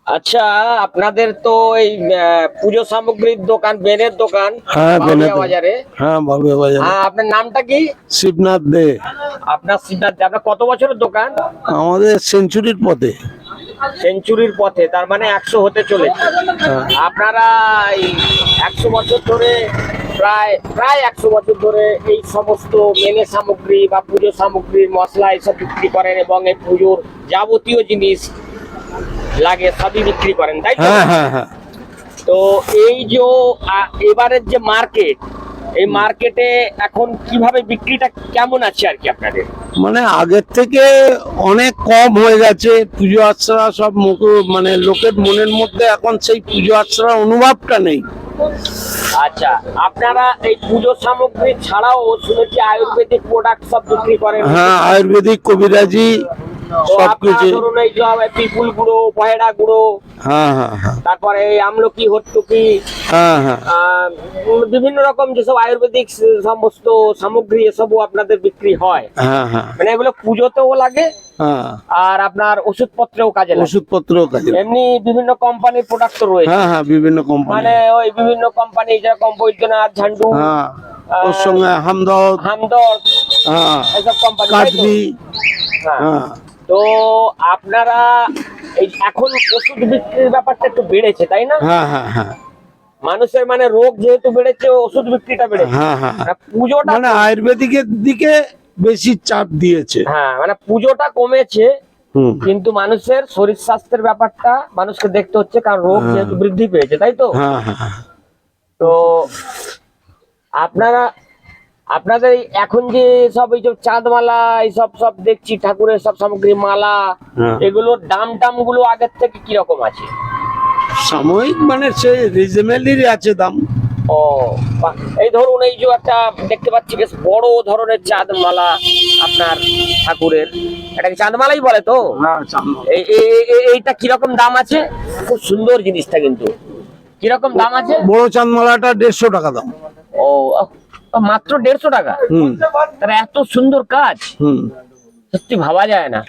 আচ্ছা, আপনাদের তো এই পুজো সামগ্রীর দোকান, বেনের দোকান। হ্যাঁ, বাউরিয়া বাজারে। হ্যাঁ, বাউরিয়া বাজারে। হ্যাঁ, আপনার নামটা কি? শিবনাথ দে। আপনার সিদ্ধার্থ, আপনার কত বছরের দোকান? আমাদের সেঞ্চুরির পথে। সেঞ্চুরির পথে, তার মানে 100 হতে চলেছে। হ্যাঁ। আপনারা এই 100 বছর ধরে, প্রায় প্রায় 100 বছর ধরে এই সমস্ত মেনে সামগ্রী বা পুজো সামগ্রী, মশলা এসব বিক্রি করেন এবং এই পুজোর যাবতীয় জিনিস লাগে সবই বিক্রি করেন, তাই তো? হ্যাঁ, হ্যাঁ, হ্যাঁ। তো এই যে এবারের যে মার্কেট, এই মার্কেটে এখন কিভাবে বিক্রিটা কেমন আছে আর কি আপনাদের? মানে আগের থেকে অনেক কম হয়ে গেছে। পুজো আচ্ছারা সব মানে লোকের মনের মধ্যে এখন সেই পুজো আচ্ছারা অনুভবটা নেই। আচ্ছা, আপনারা এই পুজো সামগ্রী ছাড়াও শুনেছি আয়ুর্বেদিক প্রোডাক্ট সব বিক্রি করেন। হ্যাঁ, আয়ুর্বেদিক, কবিরাজি তো আপনারা সবকিছু। ধরুন এই সব পিপুল গুঁড়ো, পহেড়া গুঁড়ো, হ্যাঁ, হ্যাঁ, হ্যাঁ, তারপরে এই আমলকি, হর্তুকি, হ্যাঁ, হ্যাঁ, বিভিন্ন রকম যেসব আয়ুর্বেদিক সমস্ত সামগ্রী এসবও আপনাদের বিক্রি হয়। হ্যাঁ, হ্যাঁ, মানে এগুলো পুজোতেও লাগে হ্যাঁ। আর আপনার ওষুধপত্রেও কাজে লাগে। ওষুধপত্র কাজে। এমনি বিভিন্ন কোম্পানির প্রোডাক্ট তো রয়েছে। হ্যাঁ, হ্যাঁ, বিভিন্ন কোম্পানি। মানে ওই বিভিন্ন কোম্পানি যেরকম বৈদ্যনাথ, ঝান্ডু, হ্যাঁ, ওর সঙ্গে হামদর্দ। হামদর্দ, হ্যাঁ, এইসব কোম্পানি। কাটবি। হ্যাঁ। হ্যাঁ, তো আপনারা এই এখন ওষুধ বিক্রির ব্যাপারটা একটু বেড়েছে, তাই না? হ্যাঁ, হ্যাঁ, হ্যাঁ, মানুষের মানে রোগ যেহেতু বেড়েছে, ওষুধ বিক্রিটা বেড়েছে। হ্যাঁ, হ্যাঁ। মানে পুজোটা, মানে আয়ুর্বেদিকের দিকে বেশি চাপ দিয়েছে। হ্যাঁ, মানে পুজোটা কমেছে, হুম। কিন্তু মানুষের শরীর স্বাস্থ্যের ব্যাপারটা মানুষকে দেখতে হচ্ছে, কারণ রোগ হ্যাঁ। যেহেতু বৃদ্ধি পেয়েছে, তাই তো? হ্যাঁ, হ্যাঁ, তো আপনারা, আপনাদের এই এখন যে সব এই যে চাঁদমালা, এইসব সব দেখছি ঠাকুরের সব সামগ্রী, মালা, হ্যাঁ। এগুলোর দাম গুলো আগের থেকে কিরকম আছে? সাময়িক মানে সে রিজনেবলই আছে দাম। ও বাহ। এই ধরুন এই যে একটা দেখতে পাচ্ছি বেশ বড় ধরনের চাঁদমালা আপনার ঠাকুরের, এটাকে চাঁদমালাই বলে তো? হ্যাঁ, এইটা কিরকম দাম আছে? খুব সুন্দর জিনিসটা, কিন্তু কিরকম দাম আছে? বড় চাঁদমালাটা 150 টাকা দাম। ও, মাত্র 150 টাকা? হুম। তারা এত সুন্দর কাজ, হুম। সত্যি ভাবা যায় না।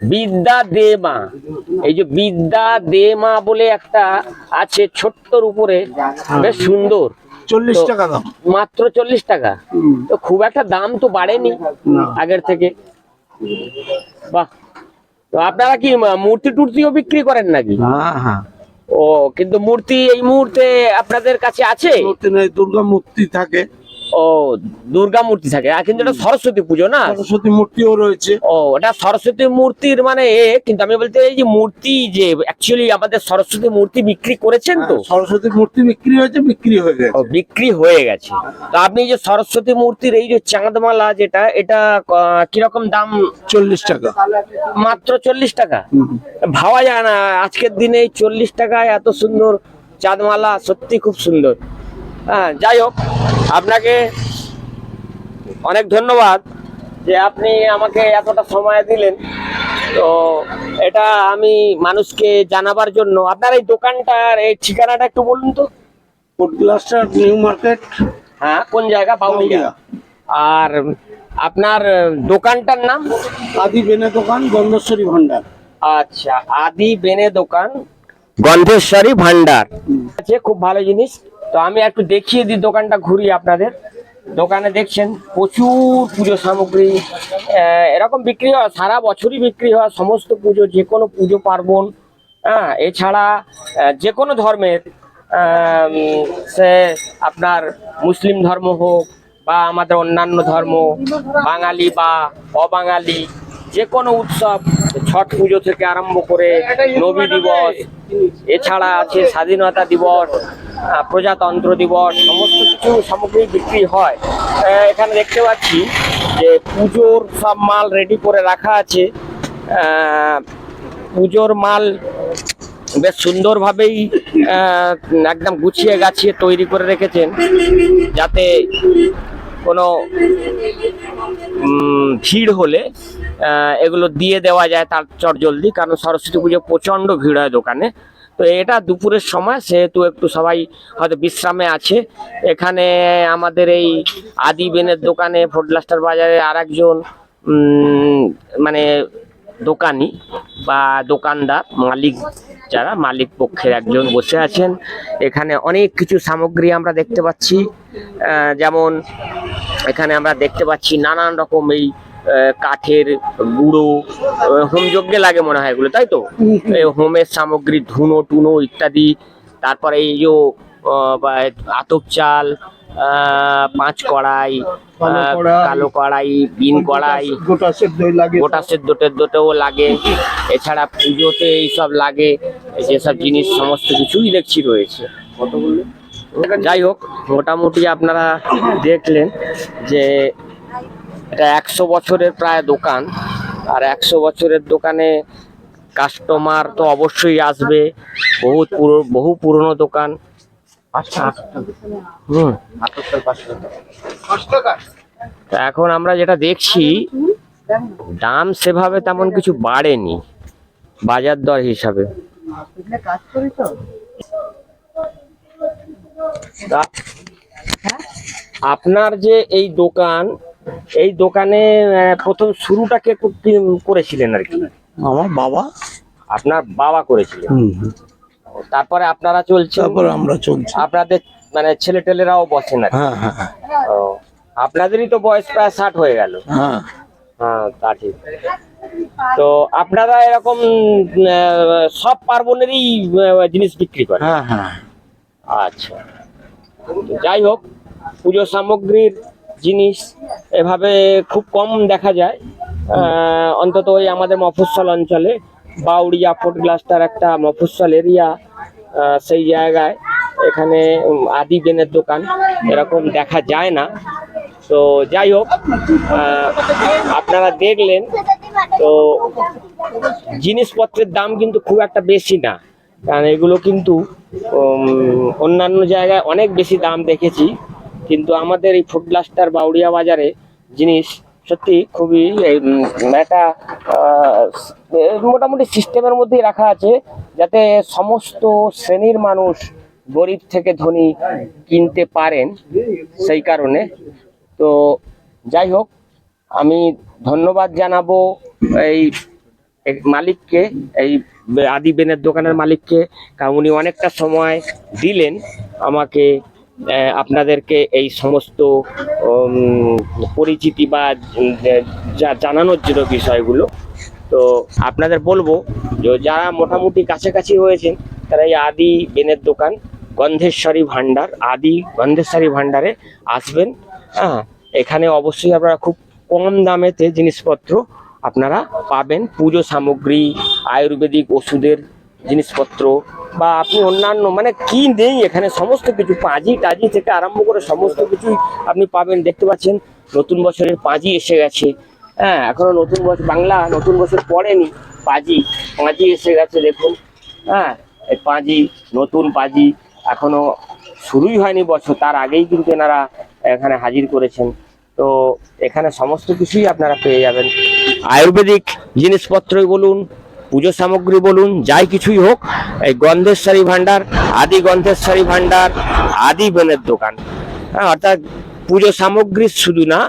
বিদ্যা দে মা, এই যে বিদ্যা দে মা বলে একটা আছে ছোট্টর উপরে, বেশ সুন্দর। 40 টাকা দাম। মাত্র 40 টাকা? হুম। তো খুব একটা দাম তো বাড়েনি না। আগের থেকে। বাহ। তো আপনারা কি মূর্তি টুর্তিও বিক্রি করেন নাকি? হ্যাঁ, হ্যাঁ। ও, কিন্তু মূর্তি এই মুহূর্তে আপনাদের কাছে আছে? মূর্তি নেই, দুর্গা মূর্তি থাকে। ও, দুর্গা মূর্তি থাকে, কিন্তু এটা সরস্বতী পুজো না? সরস্বতী মূর্তিও রয়েছে। ও, ওটা সরস্বতী মূর্তির মানে কিন্তু আমি বলতে এই যে মূর্তি, যে অ্যাকচুয়ালি আমাদের সরস্বতী মূর্তি বিক্রি করেছেন তো? সরস্বতী মূর্তি বিক্রি হয়েছে, বিক্রি হয়ে গেছে। ও, বিক্রি হয়ে গেছে। তো আপনি যে সরস্বতী মূর্তির এই যে চাঁদমালা যেটা, এটা কিরকম দাম? 40 টাকা। মাত্র 40 টাকা? হুম। ভাবা যায় না আজকের দিনে এই 40 টাকায় এত সুন্দর চাঁদমালা, সত্যি খুব সুন্দর। হ্যাঁ, যাই হোক, আপনাকে অনেক ধন্যবাদ যে আপনি আমাকে এতটা সময় দিলেন। তো এটা আমি মানুষকে জানাবার জন্য। আপনার এই দোকানটার এই ঠিকানাটা একটু বলুন তো। Food cluster, new market. হ্যাঁ, কোন জায়গা? বাউরিয়া। আর আপনার দোকানটার নাম? আদি বেনে দোকান, গন্ধেশ্বরী ভান্ডার। আচ্ছা, আদি বেনে দোকান, গন্ধেশ্বরী ভান্ডার। আছে, খুব ভালো জিনিস। তো আমি একটু দেখিয়ে দিই দোকানটা, ঘুরিয়ে আপনাদের। দোকানে দেখছেন প্রচুর পুজো সামগ্রী এরকম বিক্রি হয়, সারা বছরই বিক্রি হয় সমস্ত পুজো, যে কোনো পুজো পার্বণ। হ্যাঁ, এছাড়া যে কোনো ধর্মের, সে আপনার মুসলিম ধর্ম হোক বা আমাদের অন্যান্য ধর্ম, বাঙালি বা অবাঙালি, যে কোনো উৎসব, ছট পুজো থেকে আরম্ভ করে নবী দিবস, এছাড়া আছে স্বাধীনতা দিবস, প্রজাতন্ত্র দিবস, সমস্ত কিছু সামগ্রী বিক্রি হয়। এখানে দেখতে পাচ্ছি যে পুজোর সব মাল রেডি করে রাখা আছে। পুজোর মাল বেশ সুন্দরভাবেই একদম গুছিয়ে গাছিয়ে তৈরি করে রেখেছেন, যাতে কোনো ভিড় হলে এগুলো দিয়ে দেওয়া যায় তার চটজলদি, কারণ সরস্বতী পুজো প্রচণ্ড ভিড় হয় দোকানে। তো এটা দুপুরের সময়, সেহেতু একটু সবাই হয়তো বিশ্রামে আছে। এখানে আমাদের এই আদি বেনের দোকানে ফুড ক্লাস্টার বাজারে আর একজন মানে দোকানি, বা দোকানদার মালিক, যারা মালিক পক্ষের একজন বসে আছেন। এখানে অনেক কিছু সামগ্রী আমরা দেখতে পাচ্ছি, যেমন এখানে আমরা দেখতে পাচ্ছি নানান রকম এই কাঠের গুঁড়ো, হোমযজ্ঞে লাগে মনে হয় এগুলো, তাই তো? এই হোমের সামগ্রী, ধুনো টুনো ইত্যাদি। তারপরে এই যে আতপ চাল, পাঁচ কড়াই, কালো কড়াই, বিন কড়াই, গোটা সেদ্ধতেও লাগে। এছাড়া পুজোতে এইসব লাগে, যেসব জিনিস সমস্ত কিছুই দেখছি রয়েছে। যাই হোক, মোটামুটি আপনারা দেখলেন যে এটা 100 বছরের প্রায় দোকান। আর 100 বছরের দোকানে কাস্টমার তো অবশ্যই আসবে। বহু পুরনো দোকান। তা এখন আমরা যেটা দেখছি, দাম সেভাবে তেমন কিছু বাড়েনি বাজার দর হিসাবে। তা আপনার যে এই দোকান, এই দোকানে প্রথম শুরুটা কে করেছিলেন আর কি? আমার বাবা। আপনার বাবা করেছিলেন, তারপরে আপনারা চলছেন? তারপরে আমরা চলছি। আপনাদের মানে ছেলে টেলেরাও বসেন আর কি? হ্যাঁ হ্যাঁ হ্যাঁ। ও, আপনাদেরই তো বয়স প্রায় 60 হয়ে গেল। হ্যাঁ হ্যাঁ, তা ঠিক। তো আপনারা এরকম সব পার্বণেরই জিনিস বিক্রি করেন? হ্যাঁ হ্যাঁ। আচ্ছা, তো যাই হোক, পুজো সামগ্রীর জিনিস এভাবে খুব কম দেখা যায়। অন্তত ওই আমাদের মফস্বল অঞ্চলে, বাউড়িয়া ফোর্ট গ্লাস্টার একটা মফস্বল এরিয়া, সেই জায়গায় এখানে আদি বেনের দোকান এরকম দেখা যায় না। তো যাই হোক, আপনারা দেখলেন তো জিনিসপত্রের দাম কিন্তু খুব একটা বেশি না, কারণ এগুলো কিন্তু অন্যান্য জায়গায় অনেক বেশি দাম দেখেছি, কিন্তু আমাদের এই ফুড ব্লাস্টার বাউড়িয়া বাজারে জিনিস সত্যি খুবই একটা মোটামুটি সিস্টেমের মধ্যেই রাখা আছে, যাতে সমস্ত শ্রেণীর মানুষ, গরিব থেকে ধনী, কিনতে পারেন। সেই কারণে তো যাই হোক, আমি ধন্যবাদ জানাবো এই মালিককে, এই আদি বেনের দোকানের মালিককে, কারণ উনি অনেকটা সময় দিলেন আমাকে, আপনাদেরকে এই সমস্ত পরিচিতি বা জানানোর জন্য বিষয়গুলো। তো আপনাদের বলবো যে যারা মোটামুটি কাছাকাছি হয়েছেন, তারা এই আদি বেনের দোকান গন্ধেশ্বরী ভান্ডার, আদি গন্ধেশ্বরী ভান্ডারে আসবেন। হ্যাঁ, এখানে অবশ্যই আপনারা খুব কম দামেতে জিনিসপত্র আপনারা পাবেন। পুজো সামগ্রী, আয়ুর্বেদিক ওষুধের জিনিসপত্র, বা আপনি অন্যান্য মানে কি নেই এখানে সমস্ত কিছু, পাঁজি টাজি থেকে আরম্ভ করে সমস্ত কিছুই আপনি পাবেন। দেখতে পাচ্ছেন নতুন বছরের পাঁজি এসে গেছে। হ্যাঁ, এখনো নতুন বছর, বাংলা নতুন বছর পড়েনি, পাঁজি এসে গেছে দেখুন। হ্যাঁ, এই পাঁজি, নতুন পাঁজি এখনো শুরুই হয়নি বছর, তার আগেই কিন্তু এনারা এখানে হাজির করেছেন। তো এখানে সমস্ত কিছুই আপনারা পেয়ে যাবেন, আয়ুর্বেদিক জিনিসপত্রই বলুন, পুজো সামগ্রী বলুন, যাই কিছুই হোক, এই গন্ধেশ্বরী ভান্ডার, আদি গন্ধেশ্বরী ভান্ডার, আদি বেনের দোকান। হ্যাঁ, অর্থাৎ পুজো সামগ্রী শুধু না,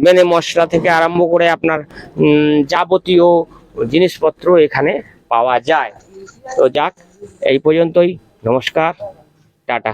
বেনে মশলা থেকে আরম্ভ করে আপনার যাবতীয় জিনিসপত্র এখানে পাওয়া যায়। তো যাক, এই পর্যন্তই। নমস্কার, টাটা।